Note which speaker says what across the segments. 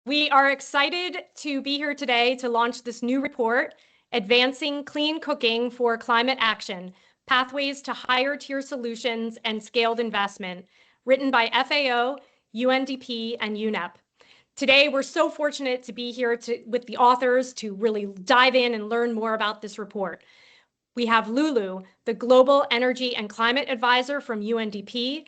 Speaker 1: We are excited to be here today to launch this new report, Advancing Clean Cooking for Climate Action, Pathways to Higher Tier Solutions and Scaled Investment, written by FAO, UNDP, and UNEP. Today, we're so fortunate to be here with the authors to really dive in and learn more about this report. We have Lulu, the Global Energy and Climate Advisor from UNDP,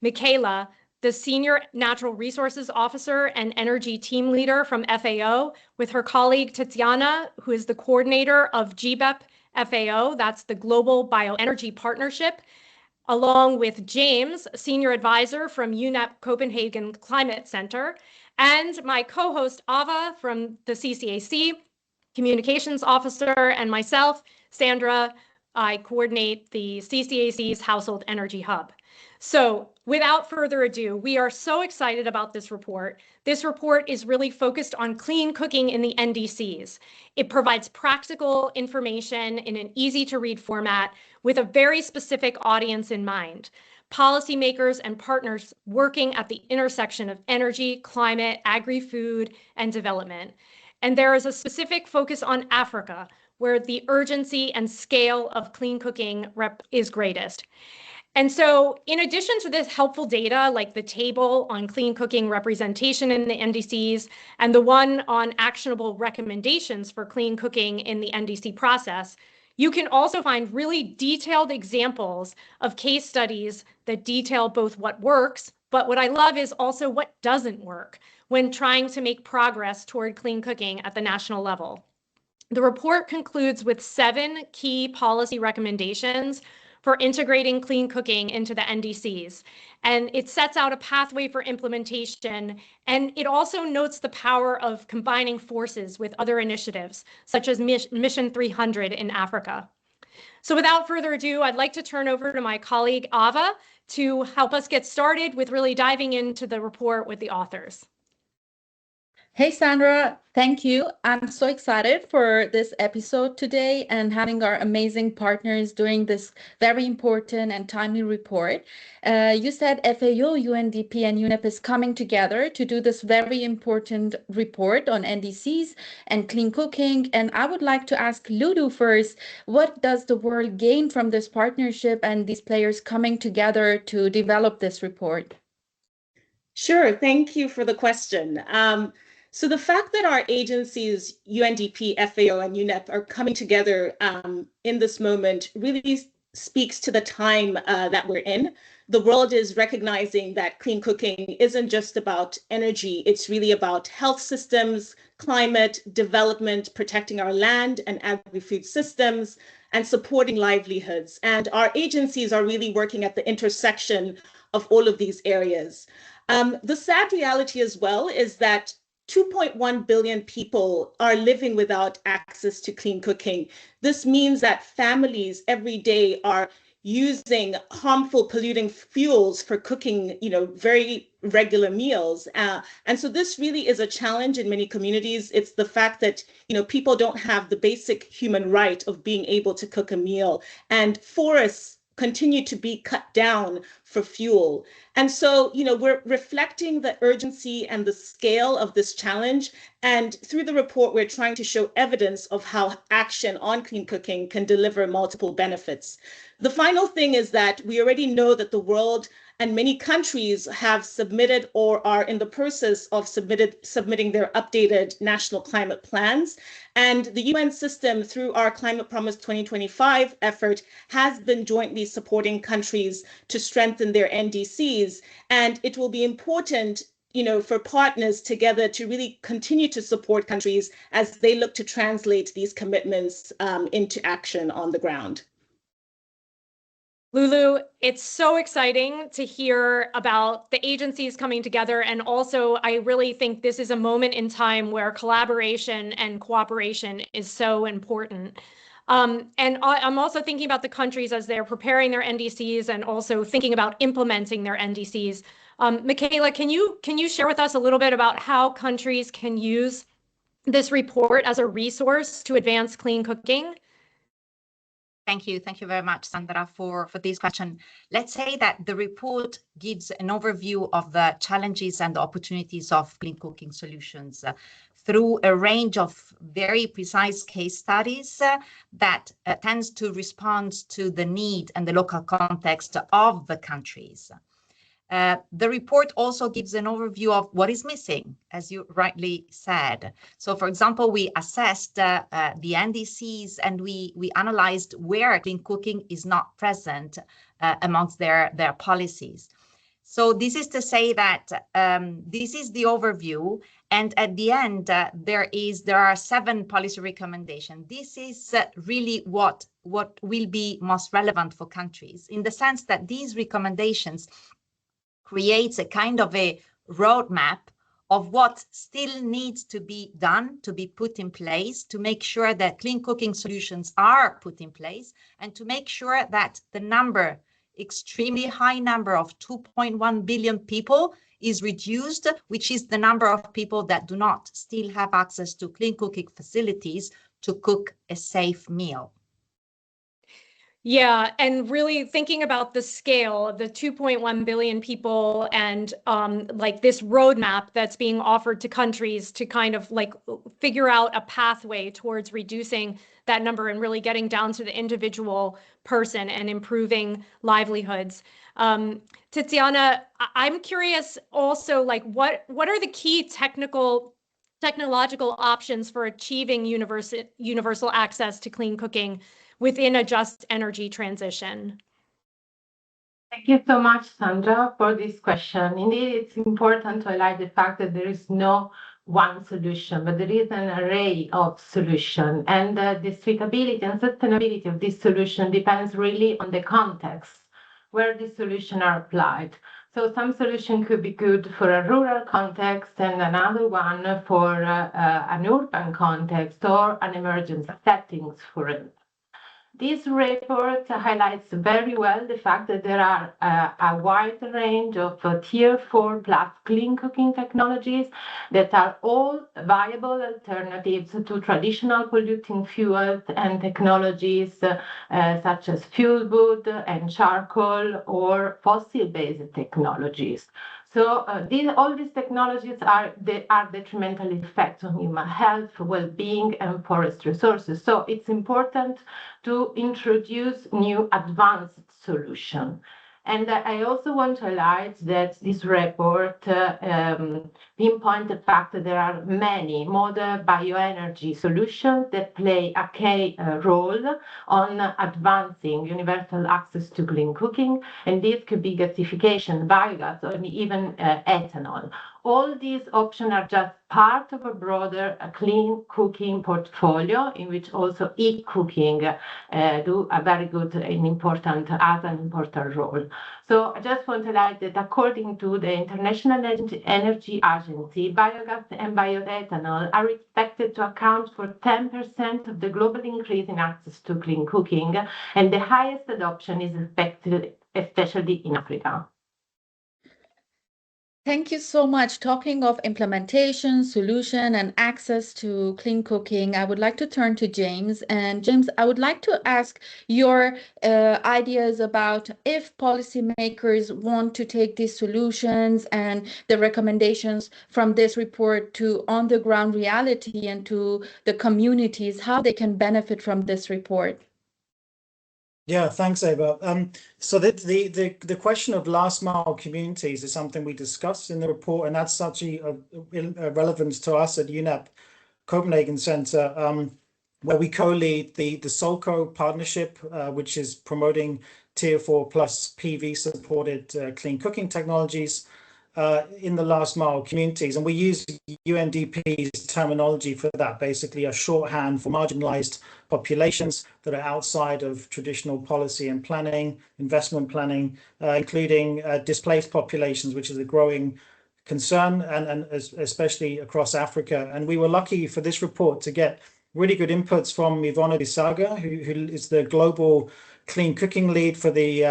Speaker 1: Michaela, the Senior Natural Resources Officer and Energy Team Leader from FAO, with her colleague Tatiana, who is the coordinator of GBEP FAO, that's the Global Bioenergy Partnership, along with James, Senior Advisor from UNEP Copenhagen Climate Center, and my co-host Ava from the CCAC, Communications Officer, and myself, Sandra. I coordinate the CCAC's Household Energy Hub. So without further ado, we are so excited about this report. This report is really focused on clean cooking in the NDCs. It provides practical information in an easy to read format with a very specific audience in mind. Policymakers and partners working at the intersection of energy, climate, agri-food, and development. And there is a specific focus on Africa, where the urgency and scale of clean cooking is greatest. And so in addition to this helpful data, like the table on clean cooking representation in the NDCs and the one on actionable recommendations for clean cooking in the NDC process, you can also find really detailed examples of case studies that detail both what works, but what I love is also what doesn't work when trying to make progress toward clean cooking at the national level. The report concludes with 7 key policy recommendations for integrating clean cooking into the NDCs. And it sets out a pathway for implementation. And it also notes the power of combining forces with other initiatives, such as Mission 300 in Africa. So without further ado, I'd like to turn over to my colleague Ava to help us get started with really diving into the report with the authors.
Speaker 2: Hey, Sandra, thank you. I'm so excited for this episode today and having our amazing partners doing this very important and timely report. You said FAO, UNDP, and UNEP is coming together to do this very important report on NDCs and clean cooking. And I would like to ask Ludu first, what does the world gain from this partnership and these players coming together to develop this report?
Speaker 3: Sure, thank you for the question. So the fact that our agencies, UNDP, FAO, and UNEP, are coming together in this moment really speaks to the time that we're in. The world is recognizing that clean cooking isn't just about energy, it's really about health systems, climate, development, protecting our land and agri-food systems, and supporting livelihoods. And our agencies are really working at the intersection of all of these areas. The sad reality as well is that 2.1 billion people are living without access to clean cooking. This means that families every day are using harmful polluting fuels for cooking, very regular meals. And so this really is a challenge in many communities. It's the fact that, people don't have the basic human right of being able to cook a meal, and forests continue to be cut down for fuel. And so, we're reflecting the urgency and the scale of this challenge. And through the report, we're trying to show evidence of how action on clean cooking can deliver multiple benefits. The final thing is that we already know that the world and many countries have submitted or are in the process of submitting their updated national climate plans. And the UN system, through our Climate Promise 2025 effort, has been jointly supporting countries to strengthen their NDCs. And it will be important, for partners together to really continue to support countries as they look to translate these commitments into action on the ground.
Speaker 1: Lulu, it's so exciting to hear about the agencies coming together. And also, I really think this is a moment in time where collaboration and cooperation is so important. And I'm also thinking about the countries as they're preparing their NDCs and also thinking about implementing their NDCs. Michaela, can you share with us a little bit about how countries can use this report as a resource to advance clean cooking?
Speaker 4: Thank you. Thank you very much, Sandra, for this question. Let's say that the report gives an overview of the challenges and the opportunities of clean cooking solutions through a range of very precise case studies that tends to respond to the need and the local context of the countries. The report also gives an overview of what is missing, as you rightly said. So, for example, we assessed the NDCs and we analyzed where clean cooking is not present amongst their policies. So this is to say that this is the overview, and at the end there are 7 policy recommendations. This is really what will be most relevant for countries, in the sense that these recommendations creates a kind of a roadmap of what still needs to be done, to be put in place, to make sure that clean cooking solutions are put in place, and to make sure that the extremely high number of 2.1 billion people is reduced, which is the number of people that do not still have access to clean cooking facilities to cook a safe meal.
Speaker 1: Yeah, and really thinking about the scale of the 2.1 billion people and like this roadmap that's being offered to countries to kind of like figure out a pathway towards reducing that number and really getting down to the individual person and improving livelihoods. Tiziana, I'm curious also, like what are the key technological options for achieving universal access to clean cooking within a just energy transition?
Speaker 5: Thank you so much, Sandra, for this question. Indeed, it's important to highlight the fact that there is no one solution, but there is an array of solutions. And the suitability and sustainability of this solution depends really on the context where these solutions are applied. So some solution could be good for a rural context and another one for an urban context or an emergency settings, for it. This report highlights very well the fact that there are a wide range of tier 4 plus clean cooking technologies that are all viable alternatives to traditional polluting fuels and technologies such as fuel wood and charcoal or fossil-based technologies. So all these technologies are detrimental effects on human health, well-being, and forest resources. So it's important to introduce new advanced solutions. And I also want to highlight that this report pinpoints the fact that there are many modern bioenergy solutions that play a key role on advancing universal access to clean cooking, and this could be gasification, biogas, or even ethanol. All these options are just part of a broader clean cooking portfolio in which also e-cooking do a very good and important role. So I just want to highlight that according to the International Energy Agency, biogas and bioethanol are expected to account for 10% of the global increase in access to clean cooking, and the highest adoption is expected especially in Africa.
Speaker 2: Thank you so much. Talking of implementation, solution, and access to clean cooking, I would like to turn to James. And James, I would like to ask your ideas about if policymakers want to take these solutions and the recommendations from this report to on-the-ground reality and to the communities, how they can benefit from this report.
Speaker 6: Yeah, thanks, Eva. So the question of last mile communities is something we discussed in the report, and that's actually of relevance to us at UNEP Copenhagen Center, where we co-lead the Solco partnership, which is promoting tier 4 plus PV supported clean cooking technologies in the last mile communities. And we use UNDP's terminology for that, basically a shorthand for marginalized populations that are outside of traditional policy and planning, investment planning, including displaced populations, which is a growing concern, and especially across Africa. And we were lucky for this report to get really good inputs from Ivona Bisaga, who is the global clean cooking lead for the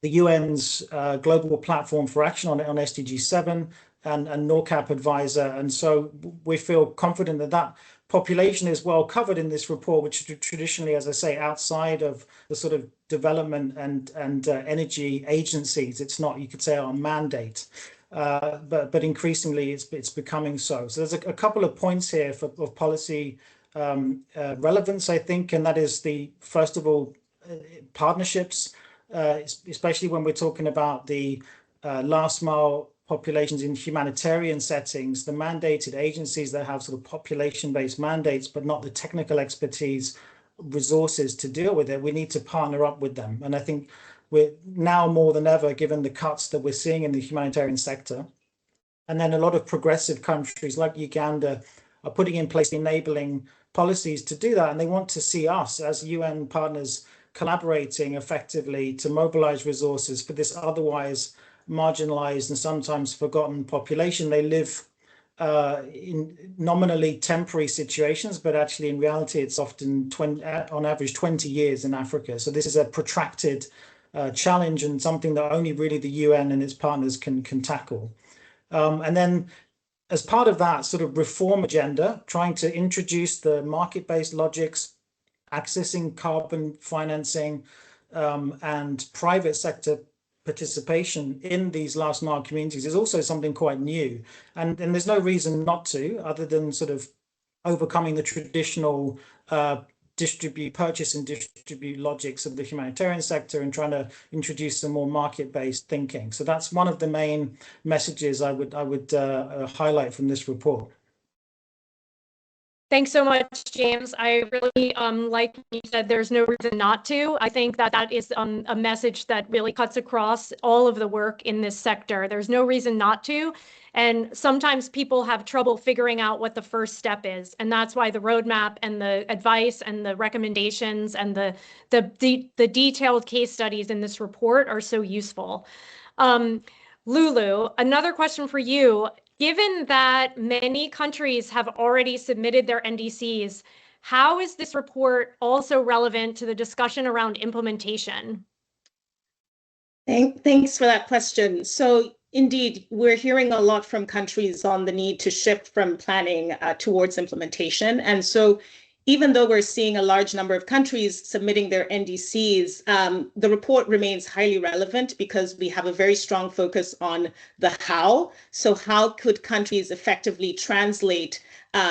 Speaker 6: the UN's Global Platform for Action on SDG 7 and NORCAP advisor. And so we feel confident that that population is well covered in this report, which traditionally, as I say, outside of the sort of development and energy agencies. It's not, you could say, our mandate. But increasingly it's becoming so. So there's a couple of points here of policy relevance, I think, and that is first of all, partnerships, especially when we're talking about the last mile populations in humanitarian settings, the mandated agencies that have sort of population-based mandates, but not the technical expertise, resources to deal with it. We need to partner up with them. And I think we're now more than ever, given the cuts that we're seeing in the humanitarian sector. And then a lot of progressive countries like Uganda are putting in place enabling policies to do that. And they want to see us as UN partners collaborating effectively to mobilize resources for this otherwise marginalized and sometimes forgotten population. They live in nominally temporary situations, but actually in reality, it's often on average 20 years in Africa. So this is a protracted challenge and something that only really the UN and its partners can tackle. And then as part of that sort of reform agenda, trying to introduce the market-based logics, accessing carbon financing and private sector participation in these last mile communities is also something quite new. And there's no reason not to, other than sort of overcoming the traditional purchase and distribute logics of the humanitarian sector and trying to introduce some more market-based thinking. So that's one of the main messages I would highlight from this report.
Speaker 1: Thanks so much, James. I really like you said there's no reason not to. I think that is a message that really cuts across all of the work in this sector. There's no reason not to. And sometimes people have trouble figuring out what the first step is. And that's why the roadmap and the advice and the recommendations and the detailed case studies in this report are so useful. Lulu, another question for you. Given that many countries have already submitted their NDCs, how is this report also relevant to the discussion around implementation?
Speaker 3: Thanks for that question. So indeed, we're hearing a lot from countries on the need to shift from planning towards implementation. And so even though we're seeing a large number of countries submitting their NDCs, the report remains highly relevant because we have a very strong focus on the how. So how could countries effectively translate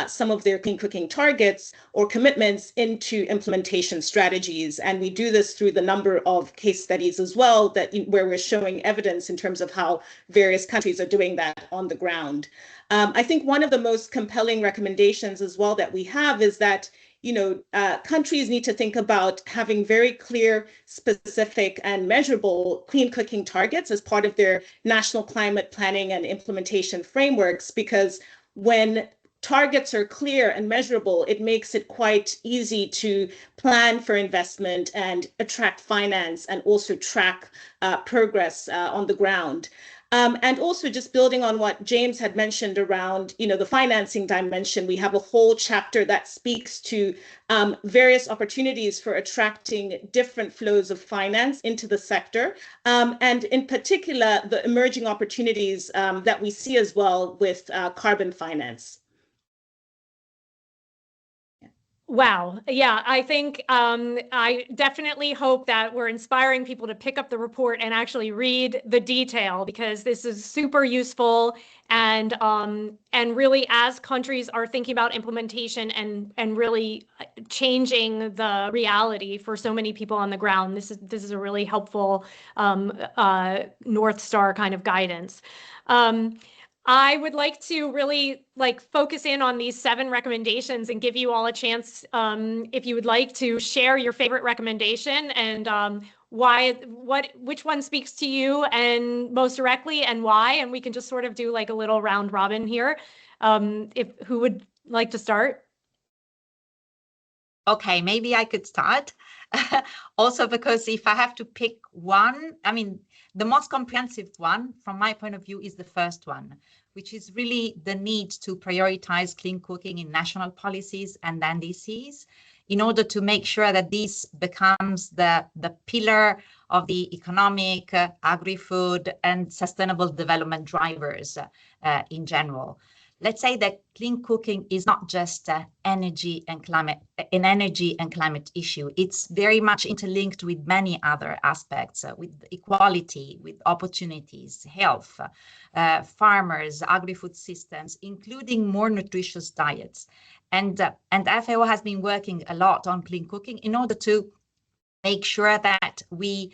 Speaker 3: some of their clean cooking targets or commitments into implementation strategies? And we do this through the number of case studies as well, where we're showing evidence in terms of how various countries are doing that on the ground. I think one of the most compelling recommendations as well that we have is that countries need to think about having very clear, specific, and measurable clean cooking targets as part of their national climate planning and implementation frameworks, because when targets are clear and measurable, it makes it quite easy to plan for investment and attract finance and also track progress on the ground. And also just building on what James had mentioned around, the financing dimension, we have a whole chapter that speaks to various opportunities for attracting different flows of finance into the sector. And in particular, the emerging opportunities that we see as well with carbon finance.
Speaker 1: Wow. Yeah, I think I definitely hope that we're inspiring people to pick up the report and actually read the detail, because this is super useful. And really, as countries are thinking about implementation and really changing the reality for so many people on the ground, this is a really helpful North Star kind of guidance. I would like to really focus in on these 7 recommendations and give you all a chance, if you would like, to share your favorite recommendation and which one speaks to you and most directly and why, and we can just sort of do like a little round robin here. Who would like to start?
Speaker 4: Okay, maybe I could start. Also, because if I have to pick one, I mean, the most comprehensive one from my point of view is the first one, which is really the need to prioritize clean cooking in national policies and NDCs. in order to make sure that this becomes the pillar of the economic, agri-food, and sustainable development drivers in general. Let's say that clean cooking is not just an energy and climate issue. It's very much interlinked with many other aspects, with equality, with opportunities, health, farmers, agri-food systems, including more nutritious diets. And FAO has been working a lot on clean cooking in order to make sure that we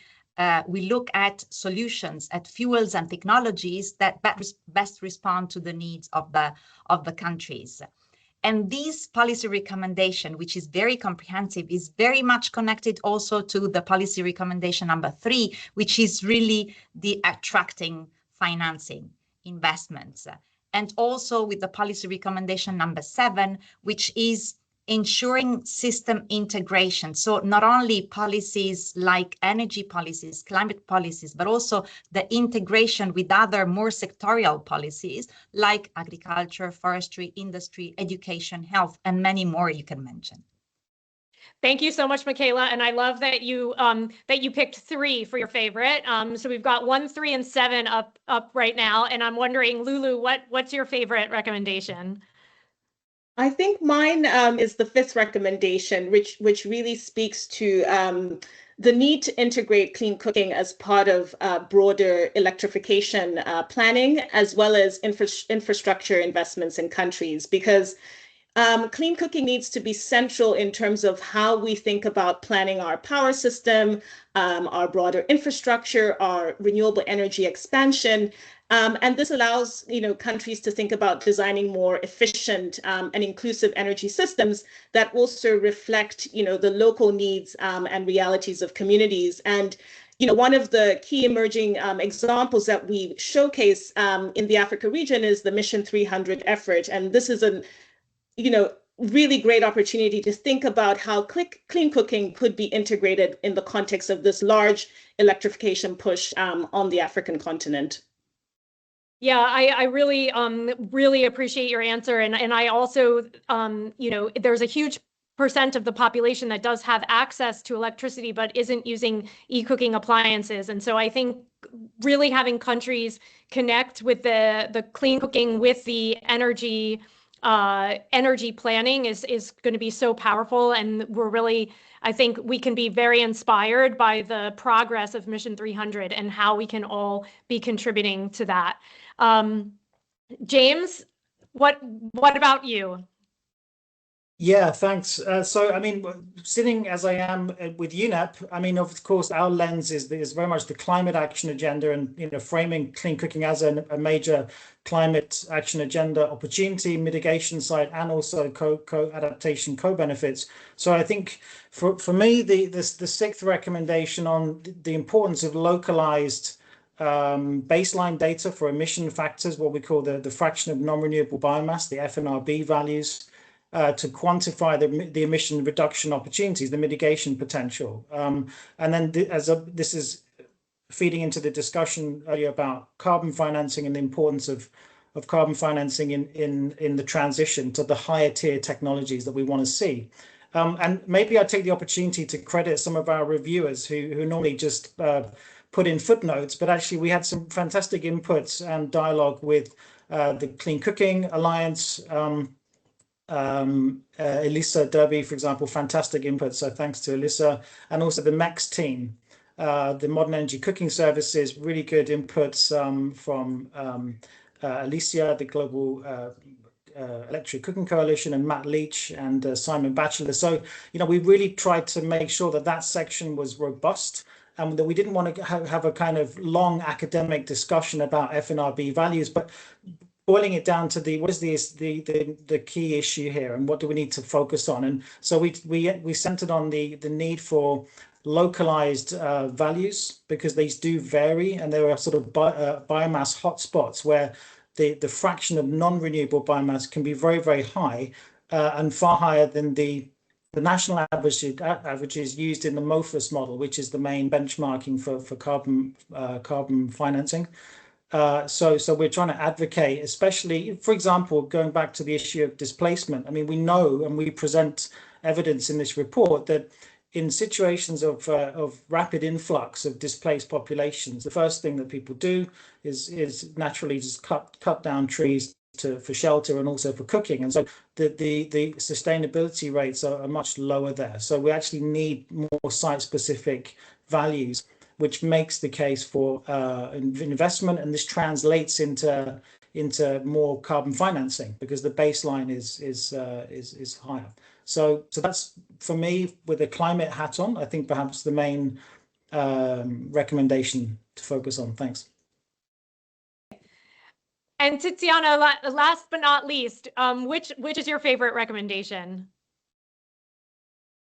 Speaker 4: look at solutions, at fuels and technologies that best respond to the needs of the countries. And this policy recommendation, which is very comprehensive, is very much connected also to the policy recommendation number 3, which is really the attracting financing investments. And also with the policy recommendation number 7, which is ensuring system integration. So not only policies like energy policies, climate policies, but also the integration with other more sectorial policies like agriculture, forestry, industry, education, health, and many more you can mention.
Speaker 1: Thank you so much, Michaela. And I love that you picked 3 for your favorite. So we've got 1, 3, and 7 up right now. And I'm wondering, Lulu, what's your favorite recommendation?
Speaker 3: I think mine is the 5th recommendation, which really speaks to the need to integrate clean cooking as part of broader electrification planning, as well as infrastructure investments in countries, because clean cooking needs to be central in terms of how we think about planning our power system, our broader infrastructure, our renewable energy expansion. And this allows countries to think about designing more efficient and inclusive energy systems that also reflect the local needs and realities of communities. And one of the key emerging examples that we showcase in the Africa region is the Mission 300 effort. And this is a really great opportunity to think about how clean cooking could be integrated in the context of this large electrification push on the African continent.
Speaker 1: Yeah, I really appreciate your answer. And I also, there's a huge percent of the population that does have access to electricity, but isn't using e-cooking appliances. And so I think really having countries connect with the clean cooking with the energy planning is going to be so powerful. And I think we can be very inspired by the progress of Mission 300 and how we can all be contributing to that. James, what about you?
Speaker 6: Yeah, thanks. So, I mean, sitting as I am with UNEP, I mean, of course, our lens is very much the climate action agenda and, framing clean cooking as a major climate action agenda opportunity, mitigation side, and also co-adaptation, co-benefits. So I think for me, the 6th recommendation on the importance of localized baseline data for emission factors, what we call the fraction of non-renewable biomass, the FNRB values, to quantify the emission reduction opportunities, the mitigation potential. And then this is feeding into the discussion earlier about carbon financing and the importance of carbon financing in the transition to the higher tier technologies that we want to see. And maybe I take the opportunity to credit some of our reviewers who normally just put in footnotes, but actually we had some fantastic inputs and dialogue with the Clean Cooking Alliance, Elisa Derby, for example, fantastic input. So thanks to Elisa, and also the MEX team, the Modern Energy Cooking Services, really good inputs from Alicia, the Global Electric Cooking Coalition, and Matt Leach and Simon Batchelor. So, we really tried to make sure that section was robust and that we didn't want to have a kind of long academic discussion about FNRB values, but boiling it down to what is the key issue here and what do we need to focus on. And so we centered on the need for localized values, because these do vary, and there are sort of biomass hotspots where the fraction of non-renewable biomass can be very, very high, and far higher than the national averages used in the MOFAS model, which is the main benchmarking for carbon financing. So we're trying to advocate, especially, for example, going back to the issue of displacement. I mean, we know and we present evidence in this report that in situations of rapid influx of displaced populations, the first thing that people do is naturally just cut down trees for shelter and also for cooking, and so the sustainability rates are much lower there. So we actually need more site-specific values, which makes the case for investment, and this translates into more carbon financing because the baseline is higher. So that's, for me, with the climate hat on, I think perhaps the main recommendation to focus on. Thanks.
Speaker 1: And Tiziana, last but not least, which is your favorite recommendation?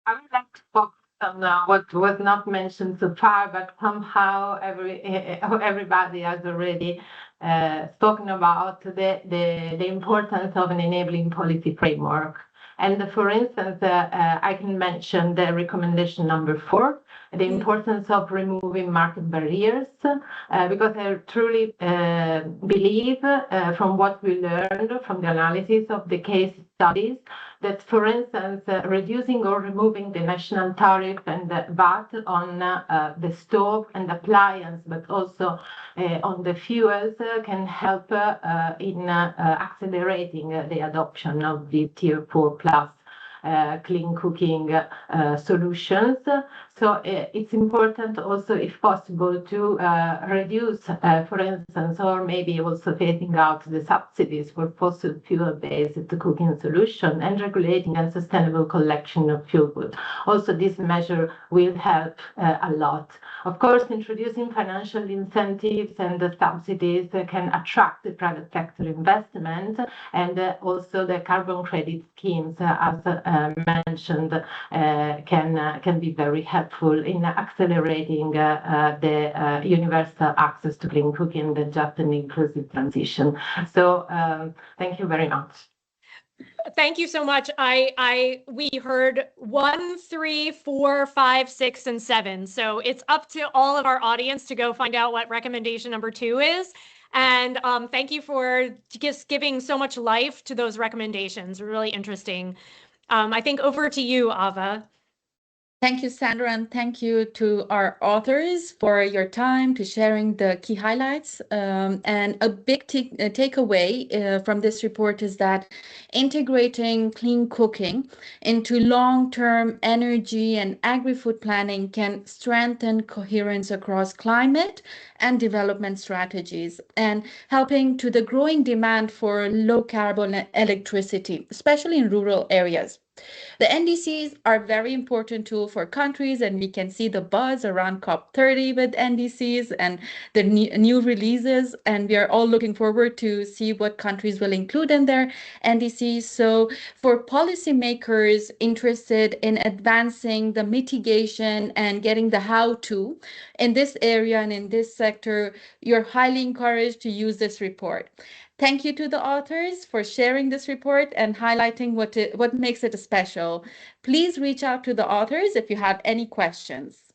Speaker 5: I would like to focus on what was not mentioned so far, but somehow everybody has already spoken about the importance of an enabling policy framework. And for instance, I can mention the recommendation number 4, the importance of removing market barriers, because I truly believe from what we learned from the analysis of the case studies that, for instance, reducing or removing the national tariff and the VAT on the stove and appliance, but also on the fuels, can help in accelerating the adoption of the Tier 4 plus clean cooking solutions. So it's important also, if possible, to reduce, for instance, or maybe also phasing out the subsidies for fossil fuel-based cooking solution and regulating and sustainable collection of fuel wood. Also, this measure will help a lot. Of course, introducing financial incentives and the subsidies can attract the private sector investment, and also the carbon credit schemes, as mentioned, can be very helpful in accelerating the universal access to clean cooking and just an inclusive transition. So thank you very much.
Speaker 1: Thank you so much. We heard 1, 3, 4, 5, 6, and 7. So it's up to all of our audience to go find out what recommendation number 2 is. And thank you for just giving so much life to those recommendations. Really interesting. I think over to you, Ava.
Speaker 2: Thank you, Sandra, and thank you to our authors for your time, to sharing the key highlights. And a big takeaway from this report is that integrating clean cooking into long-term energy and agri-food planning can strengthen coherence across climate and development strategies, and helping to the growing demand for low-carbon electricity, especially in rural areas. The NDCs are a very important tool for countries, and we can see the buzz around COP30 with NDCs and the new releases, and we are all looking forward to see what countries will include in their NDCs. So for policymakers interested in advancing the mitigation and getting the how-to in this area and in this sector, you're highly encouraged to use this report. Thank you to the authors for sharing this report and highlighting what makes it special. Please reach out to the authors if you have any questions.